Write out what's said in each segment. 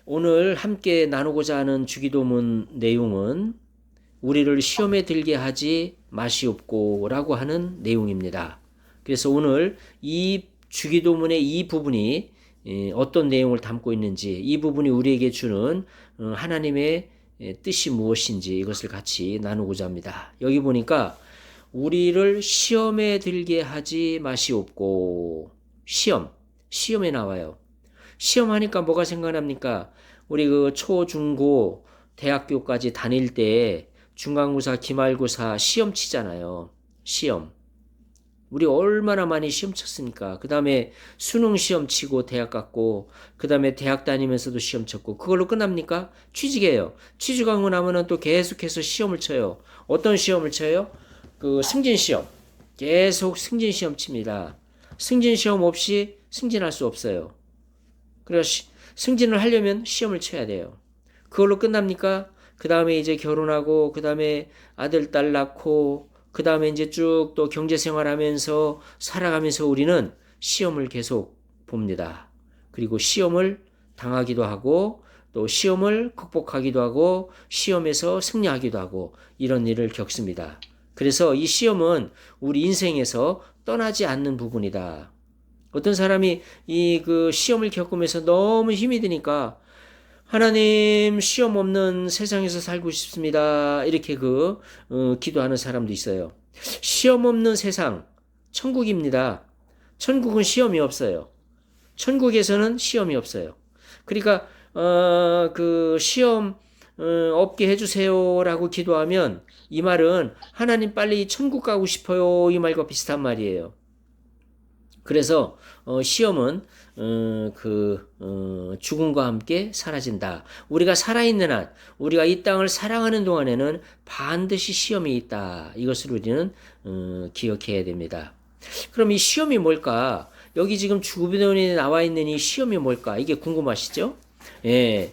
오늘 함께 나누고자 하는 주기도문 내용은 우리를 시험에 들게 하지 마시옵고라고 하는 내용입니다. 그래서 오늘 이 주기도문의 이 부분이 어떤 내용을 담고 있는지, 이 부분이 우리에게 주는 하나님의 뜻이 무엇인지 이것을 같이 나누고자 합니다. 여기 보니까 우리를 시험에 들게 하지 마시옵고, 시험에 나와요. 시험하니까 뭐가 생각납니까? 우리 그 초, 중, 고, 대학교까지 다닐 때 중간고사, 기말고사 시험 치잖아요. 시험. 우리 얼마나 많이 시험 쳤습니까? 그 다음에 수능 시험 치고 대학 갔고, 그 다음에 대학 다니면서도 시험 쳤고, 그걸로 끝납니까? 취직해요. 취직하고 나면은 또 계속해서 시험을 쳐요. 어떤 시험을 쳐요? 그 승진 시험. 계속 승진 시험 칩니다. 승진 시험 없이 승진할 수 없어요. 그래서 승진을 하려면 시험을 쳐야 돼요. 그걸로 끝납니까? 그 다음에 이제 결혼하고, 그 다음에 아들, 딸 낳고, 그 다음에 이제 쭉 또 경제 생활하면서 살아가면서 우리는 시험을 계속 봅니다. 그리고 시험을 당하기도 하고, 또 시험을 극복하기도 하고, 시험에서 승리하기도 하고, 이런 일을 겪습니다. 그래서 이 시험은 우리 인생에서 떠나지 않는 부분이다. 어떤 사람이 이 그 시험을 겪으면서 너무 힘이 드니까 하나님 시험 없는 세상에서 살고 싶습니다. 이렇게 기도하는 사람도 있어요. 시험 없는 세상, 천국입니다. 천국은 시험이 없어요. 천국에서는 시험이 없어요. 그러니까 그 시험 없게 해주세요라고 기도하면 이 말은 하나님 빨리 천국 가고 싶어요 이 말과 비슷한 말이에요. 그래서 시험은 죽음과 함께 사라진다. 우리가 살아있는 한, 우리가 이 땅을 사랑하는 동안에는 반드시 시험이 있다. 이것을 우리는 기억해야 됩니다. 그럼 이 시험이 뭘까? 여기 지금 주기도문에 나와 있는 이 시험이 뭘까? 이게 궁금하시죠? 예.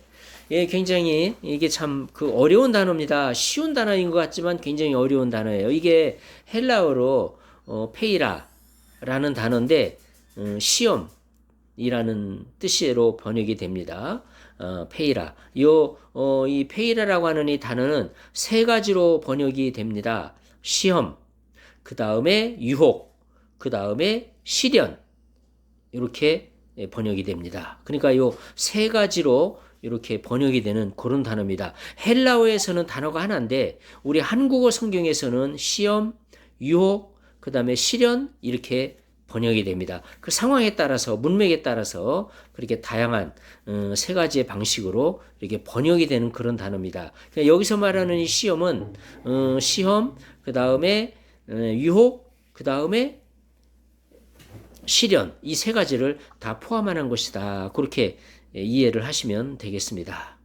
예, 굉장히 이게 참 어려운 단어입니다. 쉬운 단어인 것 같지만 굉장히 어려운 단어예요. 이게 헬라어로 페이라라는 단어인데 시험이라는 뜻으로 번역이 됩니다. 페이라. 이 페이라라고 하는 이 단어는 세 가지로 번역이 됩니다. 시험, 그 다음에 유혹, 그 다음에 시련. 이렇게 번역이 됩니다. 그러니까 요 세 가지로 이렇게 번역이 되는 그런 단어입니다. 헬라어에서는 단어가 하나인데 우리 한국어 성경에서는 시험, 유혹, 그 다음에 시련 이렇게 번역이 됩니다. 그 상황에 따라서 문맥에 따라서 그렇게 다양한 세 가지의 방식으로 이렇게 번역이 되는 그런 단어입니다. 그러니까 여기서 말하는 이 시험은 시험, 그 다음에 유혹, 그 다음에 시련 이 세 가지를 다 포함하는 것이다. 그렇게 이해를 하시면 되겠습니다.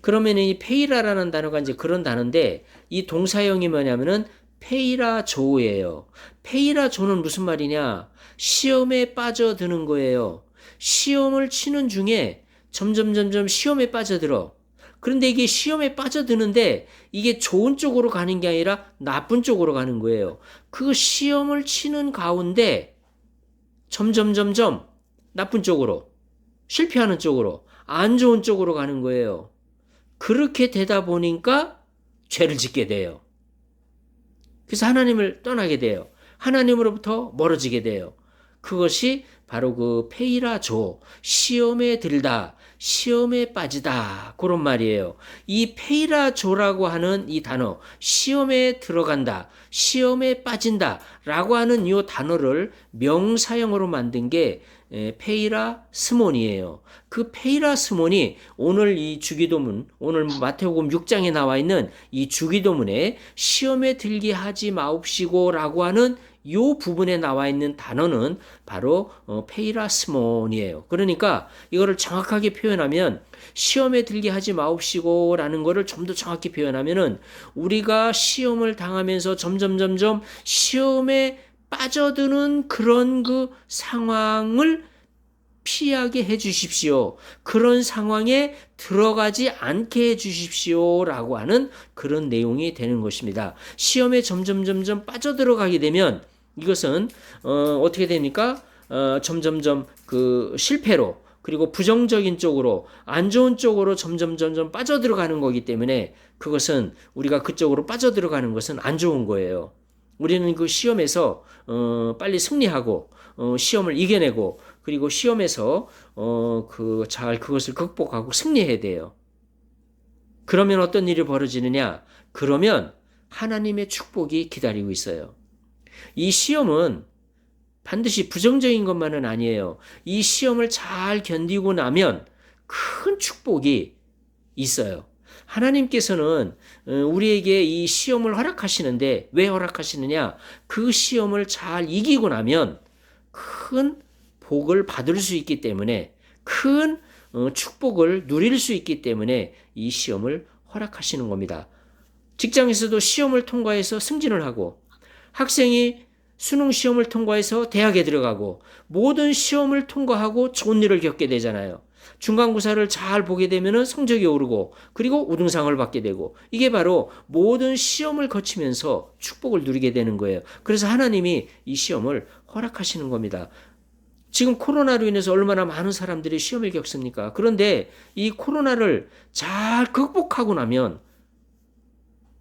그러면 이 페이라라는 단어가 이제 그런 단어인데 이 동사형이 뭐냐면은 페이라조예요. 페이라조는 무슨 말이냐? 시험에 빠져드는 거예요. 시험을 치는 중에 점점 시험에 빠져들어. 그런데 이게 시험에 빠져드는데 이게 좋은 쪽으로 가는 게 아니라 나쁜 쪽으로 가는 거예요. 그 시험을 치는 가운데 점점 나쁜 쪽으로, 실패하는 쪽으로, 안 좋은 쪽으로 가는 거예요. 그렇게 되다 보니까 죄를 짓게 돼요. 그래서 하나님을 떠나게 돼요. 하나님으로부터 멀어지게 돼요. 그것이 바로 그 페이라조, 시험에 들다, 시험에 빠지다 그런 말이에요. 이 페이라조라고 하는 이 단어, 시험에 들어간다, 시험에 빠진다 라고 하는 이 단어를 명사형으로 만든 게 페이라스몬이에요. 그 페이라스몬이 오늘 이 주기도문, 오늘 마태복음 6장에 나와 있는 이 주기도문에 시험에 들게 하지 마옵시고라고 하는 이 부분에 나와 있는 단어는 바로 페이라스몬이에요. 그러니까 이거를 정확하게 표현하면 시험에 들게 하지 마옵시고라는 거를 좀 더 정확히 표현하면은 우리가 시험을 당하면서 점점 시험에 빠져드는 그런 그 상황을 피하게 해 주십시오. 그런 상황에 들어가지 않게 해 주십시오. 라고 하는 그런 내용이 되는 것입니다. 시험에 점점 빠져들어가게 되면 이것은 어떻게 됩니까? 점점 그 실패로 그리고 부정적인 쪽으로 안 좋은 쪽으로 점점 빠져들어가는 거기 때문에 그것은 우리가 그쪽으로 빠져들어가는 것은 안 좋은 거예요. 우리는 그 시험에서 빨리 승리하고 시험을 이겨내고 그리고 시험에서 잘 그것을 극복하고 승리해야 돼요. 그러면 어떤 일이 벌어지느냐? 그러면 하나님의 축복이 기다리고 있어요. 이 시험은 반드시 부정적인 것만은 아니에요. 이 시험을 잘 견디고 나면 큰 축복이 있어요. 하나님께서는 우리에게 이 시험을 허락하시는데 왜 허락하시느냐? 그 시험을 잘 이기고 나면 큰 복을 받을 수 있기 때문에 큰 축복을 누릴 수 있기 때문에 이 시험을 허락하시는 겁니다. 직장에서도 시험을 통과해서 승진을 하고 학생이 수능 시험을 통과해서 대학에 들어가고 모든 시험을 통과하고 좋은 일을 겪게 되잖아요. 중간고사를 잘 보게 되면 성적이 오르고 그리고 우등상을 받게 되고 이게 바로 모든 시험을 거치면서 축복을 누리게 되는 거예요. 그래서 하나님이 이 시험을 허락하시는 겁니다. 지금 코로나로 인해서 얼마나 많은 사람들이 시험을 겪습니까? 그런데 이 코로나를 잘 극복하고 나면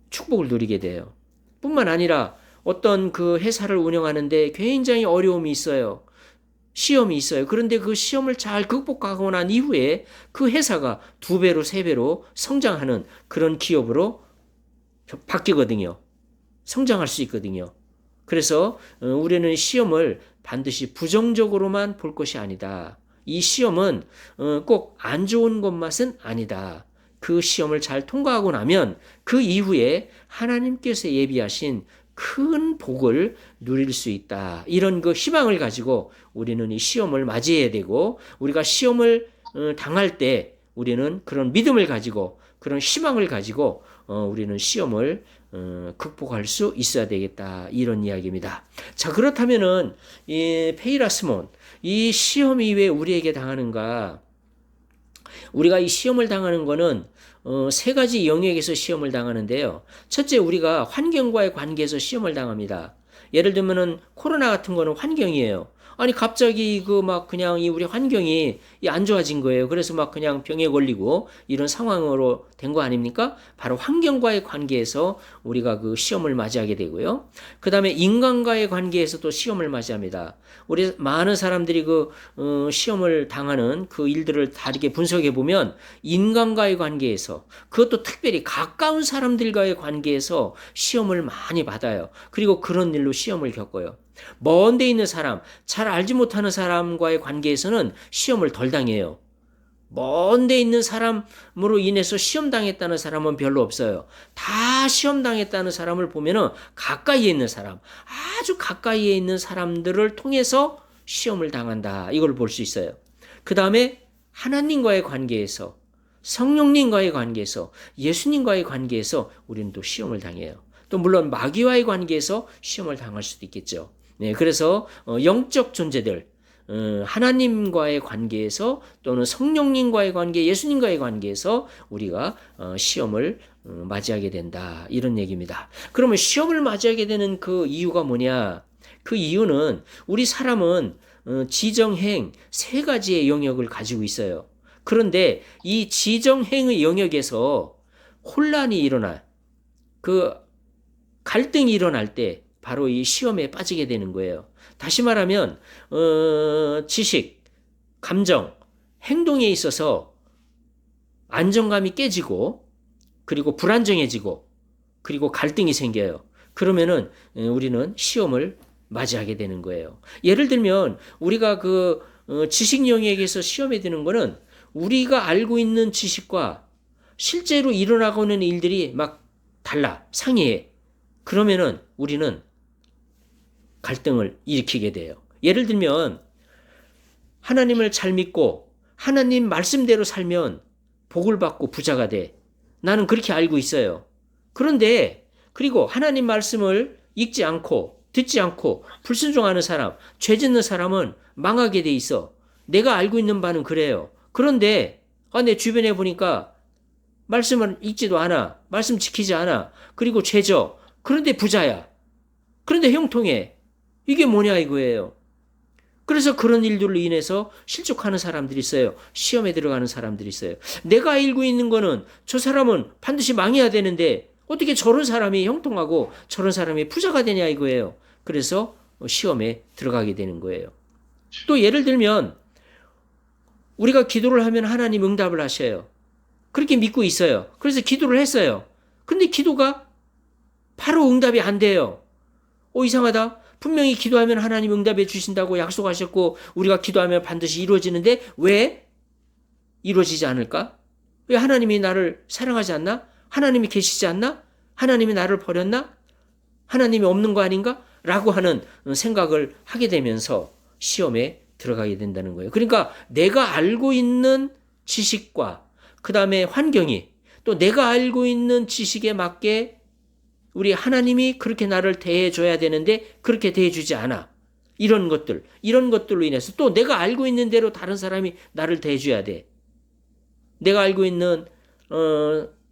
축복을 누리게 돼요. 뿐만 아니라 어떤 그 회사를 운영하는데 굉장히 어려움이 있어요. 시험이 있어요. 그런데 그 시험을 잘 극복하고 난 이후에 그 회사가 2배로 3배로 성장하는 그런 기업으로 바뀌거든요. 성장할 수 있거든요. 그래서 우리는 시험을 반드시 부정적으로만 볼 것이 아니다. 이 시험은 꼭 안 좋은 것만은 아니다. 그 시험을 잘 통과하고 나면 그 이후에 하나님께서 예비하신 큰 복을 누릴 수 있다. 이런 그 희망을 가지고 우리는 이 시험을 맞이해야 되고 우리가 시험을 당할 때 우리는 그런 믿음을 가지고 그런 희망을 가지고 우리는 시험을 극복할 수 있어야 되겠다. 이런 이야기입니다. 자, 그렇다면은 이 페이라스몬, 이 시험이 왜 우리에게 당하는가? 우리가 이 시험을 당하는 거는 3가지 영역에서 시험을 당하는데요. 첫째, 우리가 환경과의 관계에서 시험을 당합니다. 예를 들면은 코로나 같은 거는 환경이에요. 아니 갑자기 그 막 그냥 이 우리 환경이 안 좋아진 거예요. 그래서 막 그냥 병에 걸리고 이런 상황으로 된 거 아닙니까? 바로 환경과의 관계에서 우리가 그 시험을 맞이하게 되고요. 그다음에 인간과의 관계에서도 시험을 맞이합니다. 우리 많은 사람들이 그 시험을 당하는 그 일들을 다르게 분석해 보면 인간과의 관계에서 그것도 특별히 가까운 사람들과의 관계에서 시험을 많이 받아요. 그리고 그런 일로 시험을 겪어요. 먼 데 있는 사람, 잘 알지 못하는 사람과의 관계에서는 시험을 덜 당해요. 먼 데 있는 사람으로 인해서 시험 당했다는 사람은 별로 없어요. 다 시험 당했다는 사람을 보면은 가까이에 있는 사람, 아주 가까이에 있는 사람들을 통해서 시험을 당한다. 이걸 볼 수 있어요. 그 다음에 하나님과의 관계에서, 성령님과의 관계에서, 예수님과의 관계에서 우리는 또 시험을 당해요. 또 물론 마귀와의 관계에서 시험을 당할 수도 있겠죠. 네, 그래서 영적 존재들, 하나님과의 관계에서 또는 성령님과의 관계, 예수님과의 관계에서 우리가 시험을 맞이하게 된다. 이런 얘기입니다. 그러면 시험을 맞이하게 되는 그 이유가 뭐냐? 그 이유는 우리 사람은 지정행 3가지의 영역을 가지고 있어요. 그런데 이 지정행의 영역에서 혼란이 일어나, 그 갈등이 일어날 때 바로 이 시험에 빠지게 되는 거예요. 다시 말하면 지식, 감정, 행동에 있어서 안정감이 깨지고 그리고 불안정해지고 그리고 갈등이 생겨요. 그러면은 우리는 시험을 맞이하게 되는 거예요. 예를 들면 우리가 그 지식 영역에서 시험에 드는 거는 우리가 알고 있는 지식과 실제로 일어나고 있는 일들이 막 달라, 상이해. 그러면은 우리는 갈등을 일으키게 돼요. 예를 들면 하나님을 잘 믿고 하나님 말씀대로 살면 복을 받고 부자가 돼. 나는 그렇게 알고 있어요. 그런데 그리고 하나님 말씀을 읽지 않고 듣지 않고 불순종하는 사람, 죄 짓는 사람은 망하게 돼 있어. 내가 알고 있는 바는 그래요. 그런데 내 주변에 보니까 말씀을 읽지도 않아. 말씀 지키지 않아. 그리고 죄져. 그런데 부자야. 그런데 형통해. 이게 뭐냐 이거예요. 그래서 그런 일들로 인해서 실족하는 사람들이 있어요. 시험에 들어가는 사람들이 있어요. 내가 알고 있는 거는 저 사람은 반드시 망해야 되는데 어떻게 저런 사람이 형통하고 저런 사람이 부자가 되냐 이거예요. 그래서 시험에 들어가게 되는 거예요. 또 예를 들면 우리가 기도를 하면 하나님 응답을 하셔요. 그렇게 믿고 있어요. 그래서 기도를 했어요. 근데 기도가 바로 응답이 안 돼요. 이상하다. 분명히 기도하면 하나님 응답해 주신다고 약속하셨고 우리가 기도하면 반드시 이루어지는데 왜 이루어지지 않을까? 왜 하나님이 나를 사랑하지 않나? 하나님이 계시지 않나? 하나님이 나를 버렸나? 하나님이 없는 거 아닌가? 라고 하는 생각을 하게 되면서 시험에 들어가게 된다는 거예요. 그러니까 내가 알고 있는 지식과 그 다음에 환경이 또 내가 알고 있는 지식에 맞게 우리 하나님이 그렇게 나를 대해줘야 되는데 그렇게 대해주지 않아. 이런 것들로 인해서 또 내가 알고 있는 대로 다른 사람이 나를 대해줘야 돼. 내가 알고 있는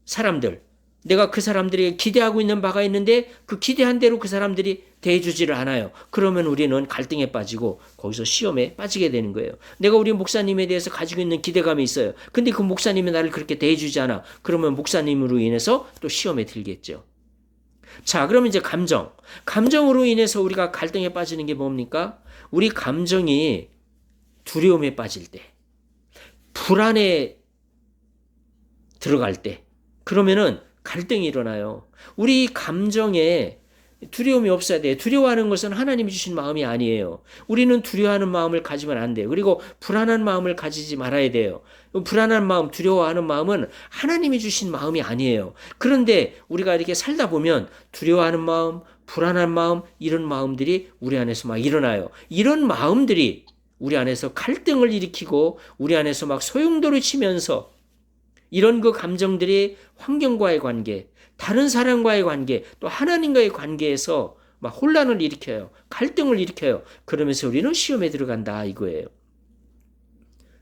사람들, 내가 그 사람들에게 기대하고 있는 바가 있는데 그 기대한 대로 그 사람들이 대해주지를 않아요. 그러면 우리는 갈등에 빠지고 거기서 시험에 빠지게 되는 거예요. 내가 우리 목사님에 대해서 가지고 있는 기대감이 있어요. 근데 그 목사님이 나를 그렇게 대해주지 않아. 그러면 목사님으로 인해서 또 시험에 들겠죠. 자, 그러면 이제 감정으로 인해서 우리가 갈등에 빠지는 게 뭡니까? 우리 감정이 두려움에 빠질 때, 불안에 들어갈 때, 그러면은 갈등이 일어나요. 우리 감정에 두려움이 없어야 돼요. 두려워하는 것은 하나님이 주신 마음이 아니에요. 우리는 두려워하는 마음을 가지면 안 돼요. 그리고 불안한 마음을 가지지 말아야 돼요. 불안한 마음, 두려워하는 마음은 하나님이 주신 마음이 아니에요. 그런데 우리가 이렇게 살다 보면 두려워하는 마음, 불안한 마음, 이런 마음들이 우리 안에서 막 일어나요. 이런 마음들이 우리 안에서 갈등을 일으키고 우리 안에서 막 소용돌이 치면서 이런 그 감정들이 환경과의 관계, 다른 사람과의 관계, 또 하나님과의 관계에서 막 혼란을 일으켜요. 갈등을 일으켜요. 그러면서 우리는 시험에 들어간다 이거예요.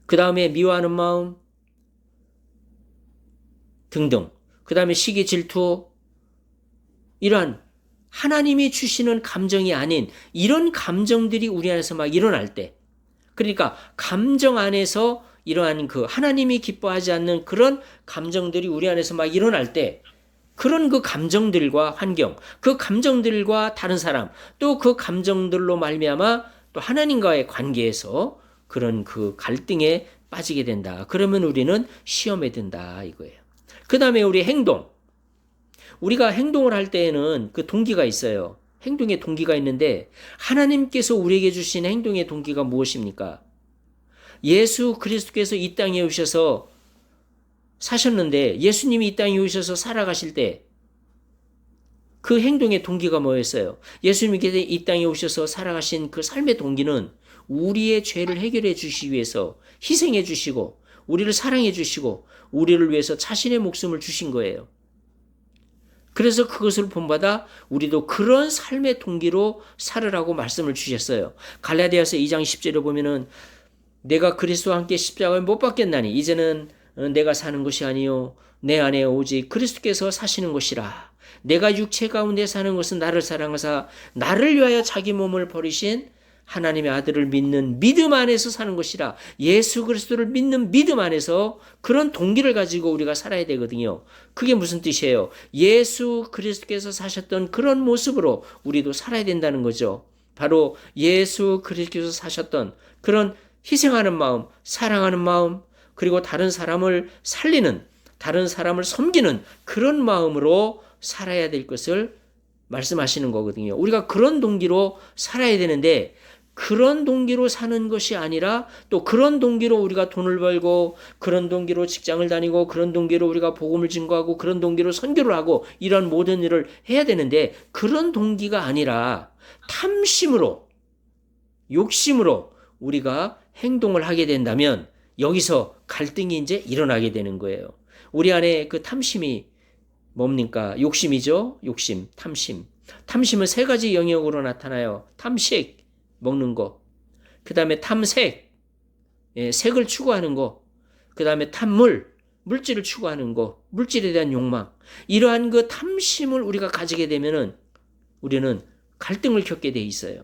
그 다음에 미워하는 마음 등등. 그 다음에 시기, 질투, 이러한 하나님이 주시는 감정이 아닌 이런 감정들이 우리 안에서 막 일어날 때, 그러니까 감정 안에서 이러한 그 하나님이 기뻐하지 않는 그런 감정들이 우리 안에서 막 일어날 때, 그런 그 감정들과 환경, 그 감정들과 다른 사람, 또 그 감정들로 말미암아 또 하나님과의 관계에서 그런 그 갈등에 빠지게 된다. 그러면 우리는 시험에 든다 이거예요. 그 다음에 우리 행동. 우리가 행동을 할 때에는 그 동기가 있어요. 행동의 동기가 있는데 하나님께서 우리에게 주신 행동의 동기가 무엇입니까? 예수 그리스도께서 이 땅에 오셔서 사셨는데 예수님이 이 땅에 오셔서 살아가실 때 그 행동의 동기가 뭐였어요? 예수님께서 이 땅에 오셔서 살아가신 그 삶의 동기는 우리의 죄를 해결해 주시기 위해서 희생해 주시고 우리를 사랑해 주시고 우리를 위해서 자신의 목숨을 주신 거예요. 그래서 그것을 본받아 우리도 그런 삶의 동기로 살으라고 말씀을 주셨어요. 갈라디아서 2장 10절에 보면은 내가 그리스도와 함께 십자가에 못 박겠나니 이제는 내가 사는 것이 아니요 내 안에 오직 그리스도께서 사시는 것이라. 내가 육체 가운데 사는 것은 나를 사랑하사 나를 위하여 자기 몸을 버리신 하나님의 아들을 믿는 믿음 안에서 사는 것이라. 예수 그리스도를 믿는 믿음 안에서 그런 동기를 가지고 우리가 살아야 되거든요. 그게 무슨 뜻이에요? 예수 그리스도께서 사셨던 그런 모습으로 우리도 살아야 된다는 거죠. 바로 예수 그리스도께서 사셨던 그런 희생하는 마음, 사랑하는 마음, 그리고 다른 사람을 살리는, 다른 사람을 섬기는 그런 마음으로 살아야 될 것을 말씀하시는 거거든요. 우리가 그런 동기로 살아야 되는데 그런 동기로 사는 것이 아니라 또 그런 동기로 우리가 돈을 벌고 그런 동기로 직장을 다니고 그런 동기로 우리가 복음을 증거하고 그런 동기로 선교를 하고 이런 모든 일을 해야 되는데 그런 동기가 아니라 탐심으로, 욕심으로 우리가 행동을 하게 된다면 여기서 갈등이 이제 일어나게 되는 거예요. 우리 안에 그 탐심이 뭡니까? 욕심이죠. 욕심, 탐심. 탐심은 세 가지 영역으로 나타나요. 탐식, 먹는 거. 그 다음에 탐색, 색을 추구하는 거. 그 다음에 탐물, 물질을 추구하는 거. 물질에 대한 욕망. 이러한 그 탐심을 우리가 가지게 되면은 우리는 갈등을 겪게 돼 있어요.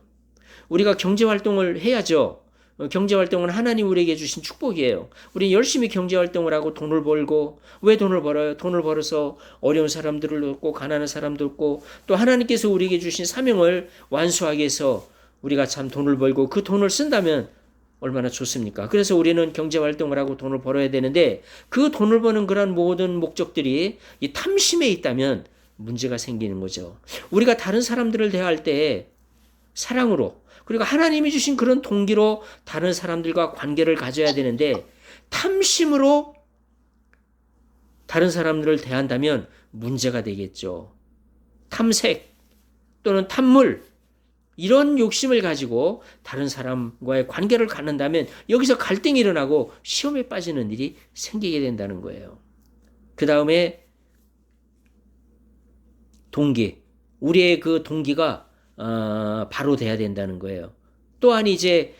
우리가 경제활동을 해야죠. 경제활동은 하나님 우리에게 주신 축복이에요. 우리 열심히 경제활동을 하고 돈을 벌고, 왜 돈을 벌어요? 돈을 벌어서 어려운 사람들을 돕고 가난한 사람들 돕고, 또 하나님께서 우리에게 주신 사명을 완수하기 위해서 우리가 참 돈을 벌고 그 돈을 쓴다면 얼마나 좋습니까? 그래서 우리는 경제활동을 하고 돈을 벌어야 되는데, 그 돈을 버는 그런 모든 목적들이 이 탐심에 있다면 문제가 생기는 거죠. 우리가 다른 사람들을 대할 때 사랑으로, 그리고 하나님이 주신 그런 동기로 다른 사람들과 관계를 가져야 되는데, 탐심으로 다른 사람들을 대한다면 문제가 되겠죠. 탐색 또는 탐물, 이런 욕심을 가지고 다른 사람과의 관계를 갖는다면 여기서 갈등이 일어나고 시험에 빠지는 일이 생기게 된다는 거예요. 그 다음에 동기, 우리의 그 동기가 바로 돼야 된다는 거예요. 또한 이제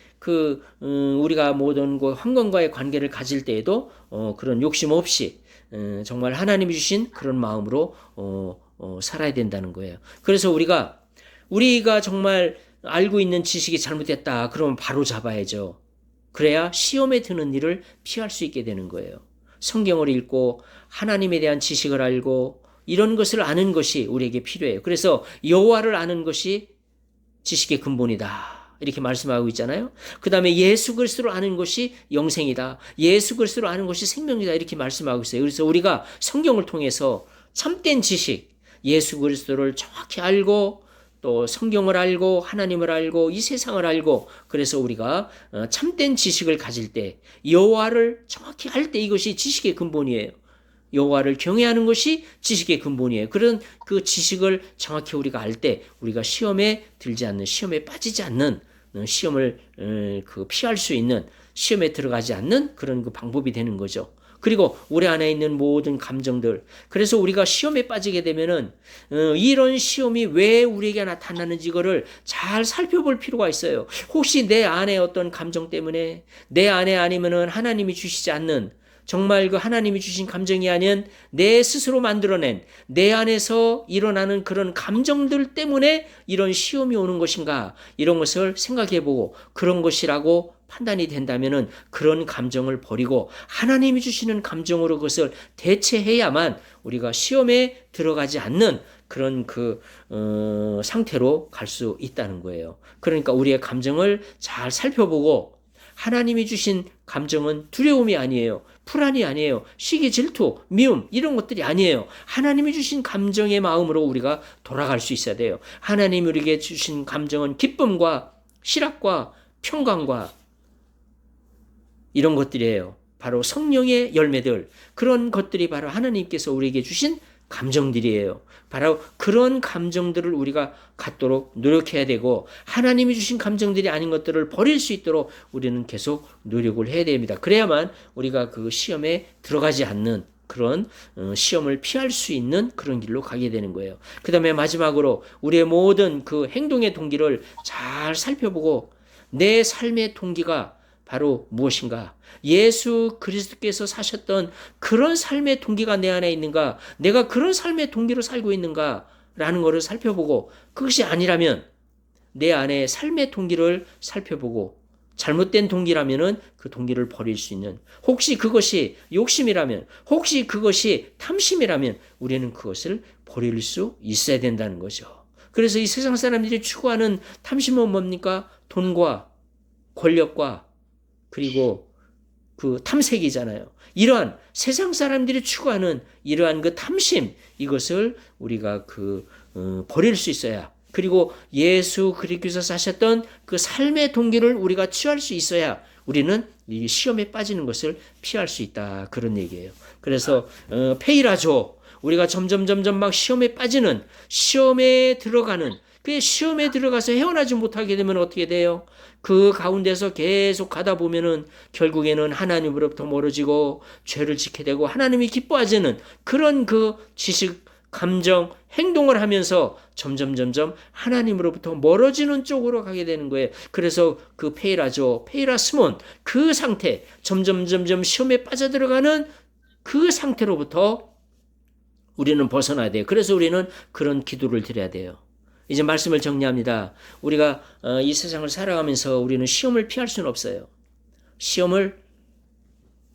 우리가 모든 환경과의 관계를 가질 때에도 그런 욕심 없이 정말 하나님이 주신 그런 마음으로 살아야 된다는 거예요. 그래서 우리가 정말 알고 있는 지식이 잘못됐다, 그러면 바로 잡아야죠. 그래야 시험에 드는 일을 피할 수 있게 되는 거예요. 성경을 읽고 하나님에 대한 지식을 알고 이런 것을 아는 것이 우리에게 필요해요. 그래서 여호와를 아는 것이 지식의 근본이다, 이렇게 말씀하고 있잖아요. 그 다음에 예수 그리스도를 아는 것이 영생이다, 예수 그리스도를 아는 것이 생명이다, 이렇게 말씀하고 있어요. 그래서 우리가 성경을 통해서 참된 지식, 예수 그리스도를 정확히 알고 또 성경을 알고 하나님을 알고 이 세상을 알고, 그래서 우리가 참된 지식을 가질 때, 여호와를 정확히 알 때, 이것이 지식의 근본이에요. 여호와를 경외하는 것이 지식의 근본이에요. 그런 그 지식을 정확히 우리가 알 때 우리가 시험에 들지 않는, 시험에 빠지지 않는, 시험을 피할 수 있는, 시험에 들어가지 않는 그런 그 방법이 되는 거죠. 그리고 우리 안에 있는 모든 감정들, 그래서 우리가 시험에 빠지게 되면은 이런 시험이 왜 우리에게 나타나는지 이거를 잘 살펴볼 필요가 있어요. 혹시 내 안에 어떤 감정 때문에, 내 안에 아니면은 하나님이 주시지 않는, 정말 그 하나님이 주신 감정이 아닌 내 스스로 만들어낸 내 안에서 일어나는 그런 감정들 때문에 이런 시험이 오는 것인가, 이런 것을 생각해보고 그런 것이라고 판단이 된다면은 그런 감정을 버리고 하나님이 주시는 감정으로 그것을 대체해야만 우리가 시험에 들어가지 않는 그런 상태로 갈 수 있다는 거예요. 그러니까 우리의 감정을 잘 살펴보고, 하나님이 주신 감정은 두려움이 아니에요. 불안이 아니에요. 시기, 질투, 미움, 이런 것들이 아니에요. 하나님이 주신 감정의 마음으로 우리가 돌아갈 수 있어야 돼요. 하나님이 우리에게 주신 감정은 기쁨과 희락과 평강과 이런 것들이에요. 바로 성령의 열매들, 그런 것들이 바로 하나님께서 우리에게 주신 감정들이에요. 바로 그런 감정들을 우리가 갖도록 노력해야 되고, 하나님이 주신 감정들이 아닌 것들을 버릴 수 있도록 우리는 계속 노력을 해야 됩니다. 그래야만 우리가 그 시험에 들어가지 않는, 그런 시험을 피할 수 있는 그런 길로 가게 되는 거예요. 그 다음에 마지막으로 우리의 모든 그 행동의 동기를 잘 살펴보고, 내 삶의 동기가 바로 무엇인가? 예수 그리스도께서 사셨던 그런 삶의 동기가 내 안에 있는가? 내가 그런 삶의 동기로 살고 있는가? 라는 것을 살펴보고, 그것이 아니라면 내 안에 삶의 동기를 살펴보고, 잘못된 동기라면은 그 동기를 버릴 수 있는, 혹시 그것이 욕심이라면, 혹시 그것이 탐심이라면 우리는 그것을 버릴 수 있어야 된다는 거죠. 그래서 이 세상 사람들이 추구하는 탐심은 뭡니까? 돈과 권력과 그리고 그 탐색이잖아요. 이러한 세상 사람들이 추구하는 이러한 그 탐심, 이것을 우리가 버릴 수 있어야, 그리고 예수 그리스도께서 사셨던 그 삶의 동기를 우리가 취할 수 있어야 우리는 이 시험에 빠지는 것을 피할 수 있다, 그런 얘기예요. 그래서 페이라조, 우리가 점점 막 시험에 빠지는, 시험에 들어가는, 그 시험에 들어가서 헤어나지 못하게 되면 어떻게 돼요? 그 가운데서 계속 가다 보면은 결국에는 하나님으로부터 멀어지고 죄를 짓게 되고 하나님이 기뻐하지는 그런 그 지식, 감정, 행동을 하면서 점점 하나님으로부터 멀어지는 쪽으로 가게 되는 거예요. 그래서 그 페이라스몬, 그 상태, 점점 시험에 빠져들어가는 그 상태로부터 우리는 벗어나야 돼요. 그래서 우리는 그런 기도를 드려야 돼요. 이제 말씀을 정리합니다. 우리가 이 세상을 살아가면서 우리는 시험을 피할 수는 없어요. 시험을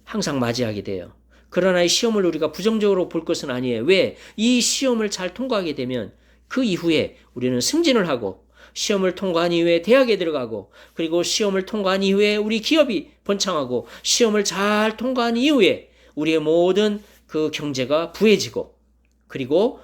항상 맞이하게 돼요. 그러나 이 시험을 우리가 부정적으로 볼 것은 아니에요. 왜? 이 시험을 잘 통과하게 되면 그 이후에 우리는 승진을 하고 시험을 통과한 이후에 대학에 들어가고 그리고 시험을 통과한 이후에 우리 기업이 번창하고 시험을 잘 통과한 이후에 우리의 모든 그 경제가 부해지고 그리고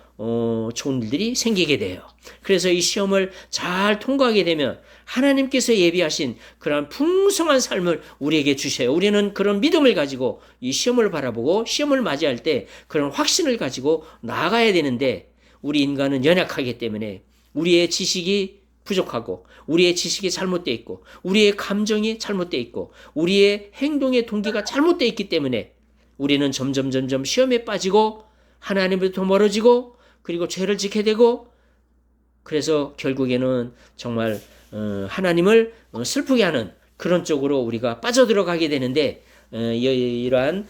좋은 일들이 생기게 돼요. 그래서 이 시험을 잘 통과하게 되면 하나님께서 예비하신 그런 풍성한 삶을 우리에게 주셔요. 우리는 그런 믿음을 가지고 이 시험을 바라보고 시험을 맞이할 때 그런 확신을 가지고 나아가야 되는데 우리 인간은 연약하기 때문에 우리의 지식이 부족하고 우리의 지식이 잘못되어 있고 우리의 감정이 잘못되어 있고 우리의 행동의 동기가 잘못되어 있기 때문에 우리는 점점 시험에 빠지고 하나님으로부터 멀어지고 그리고 죄를 짓게 되고 그래서 결국에는 정말 하나님을 슬프게 하는 그런 쪽으로 우리가 빠져들어가게 되는데 이러한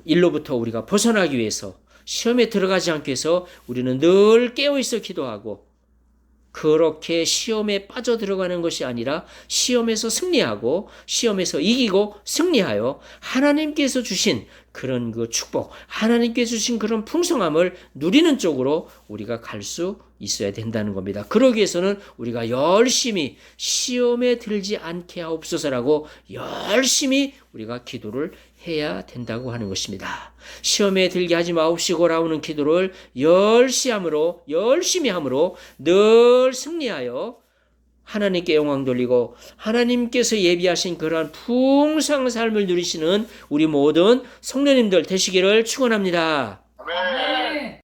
일로부터 우리가 벗어나기 위해서 시험에 들어가지 않기 위해서 우리는 늘 깨어있어 기도하고 그렇게 시험에 빠져들어가는 것이 아니라 시험에서 승리하고 시험에서 이기고 승리하여 하나님께서 주신 그런 그 축복, 하나님께서 주신 그런 풍성함을 누리는 쪽으로 우리가 갈 수 있어야 된다는 겁니다. 그러기 위해서는 우리가 열심히 시험에 들지 않게 하옵소서라고 열심히 우리가 기도를 해야 된다고 하는 것입니다. 시험에 들게 하지 마옵시고라는 기도를 열심히 함으로 늘 승리하여 하나님께 영광 돌리고 하나님께서 예비하신 그러한 풍성한 삶을 누리시는 우리 모든 성도님들 되시기를 축원합니다. 아멘.